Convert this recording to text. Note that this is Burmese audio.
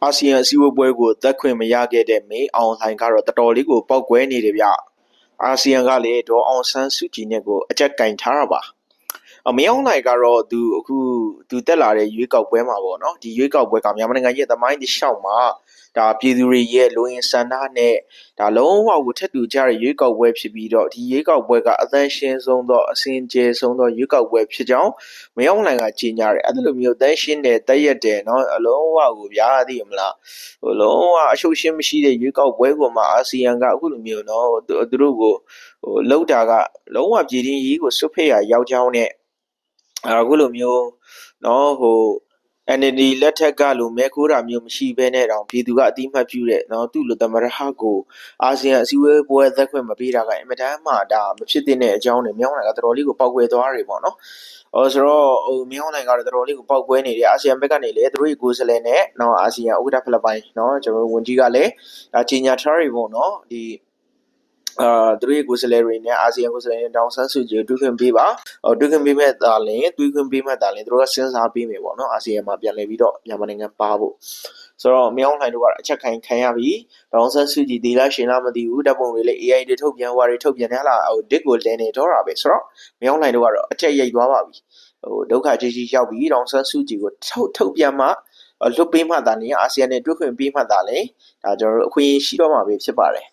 အာဆီယံအစည်းအဝေးပွဲကိုသက်ခွင့်မရခဲ့တဲ့မေအောင်လှိုင်ကတော့တော်တော်လေးကိုပောက်ကွဲနေတယ်ဗျအာဆီယံကလည်းဒေါ်အောင်ဆန်းစုကြည်နဲ့ကိုအကြက်ကင်ထားတာပါမေအောင်လှိုင်ကတော့သူတက်လာတဲ့ရွေးကောက်ပွဲမှာပေါ့နော်ဒီရွေးကောက်ပွဲကမြန်မာနိုင်ငံရဲ့သမိုင်းတစ်လျှောက်မှာဒါပြည်သူတွေရဲ့လူရင်ဆန္ဒနဲ့ဒါလုံးဝကိုထက်တူကြတဲ့ရွေးကောက်ပွဲဖြစ်ပြီးတော့ဒီရွေးကောက်ပွဲကအသန်းရှင်းဆုံးသောအစင်ကျဲဆုံးသောရွေးကောက်ပွဲဖြစ်ကြောင်းမေအောင်လှိုင်ကကြေညာတယ်အဲ့လိုမျိုးသန်းရှင်းတဲ့တက်ရက်တယ်နော်အလုံးဝကိုဗျာသိရမလားလုံးဝအရှုပ်ရှင်းမရှိတဲ့ရွေးကောက်ပွဲပေါ်မှာအာဆီယံကအခုလိုမျိုးနော်သူတို့ကိုလောက်တာကလုံးဝပြည်တွင်းရေးကိုစွတ်ဖက်ရရောက်ကြောင်းနဲ့အခုလိုမျိုးနော်NLD လက်ထက်ကလိုမဲခိုးတာမျိုးမရှိဘဲနဲ့တောင်ပြည်သူကအတိမတ်ပြုတဲ့နော်သူ့လိုသမရဟကိုအာဆီယံအစည်းအဝေးပွဲသက်ခွင့်မပေးတာကအင်မတန်မှဒါမဖြစ်တဲ့အကြောင်းတွေမြောင်းလာကတော်တော်လေးကိုပောက်ကွဲသွားတယ်ပေါ့နော်ဆိုတော့မြောင်းနိုင်ကတော့တော်တော်လေးကိုပောက်ကွဲနေတယ်အာဆီယံဘက်ကနေလည်းသူတို့ရဲ့ကိုယ်စားလှယ်နဲ့နော်အာဆီယံဥက္ကဋ္ဌဖိလစ်ပိုင်နော်ကျွန်တော်ဝန်ကြီးကလည်းဒါကြီးညာထားရပေါ့နော်ဒီသူတို့ရဲ့ကိုယ်စားလှယ်တွေနဲ့အာဆီယံကိုယ်စားလှယ်နဲ့တောင်ဆန်းစုကြည်တွေ့ခွင့်ပေးပါတွေ့ခွင့်ပေးမဲ့တာလည်းတွေ့ခွင့်ပေးမဲ့တာလည်းသူတို့ကစဉ်းစားပေးမယ်ပေါ့နော်အာဆီယံမှာပြန်လည်ပြီးတော့မြန်မာနိုင်ငံပါဖို့ဆိုတော့မြောင်းလှိုင်တို့ကအချက်ခံရပြီတောင်ဆန်းစုကြည်ဒီလားရှင်လားမသိဘူးတပ်ပုံတွေလည်း AI တွေထုတ်ပြန်ဟွာတွေထုတ်ပြန်နေလားတစ်ကိုလင်းနေတော့တာပဲဆိုတော့မြောင်းလှိုင်တို့ကတော့အထက်ရိပ်သွားပါပြီဒုက္ခကြီးရောက်ပြီတောင်ဆန်းစုကြည်ကိုထုတ်ပြန်မှလွတ်ပေးမှသာလေအာဆီယံနဲ့တွေ့ခွင့်ပေးမှသာလေဒါကျွန်တော်တို့အခွင့်အရေးရှိတော့မှာပဲဖြစ်ပါတယ်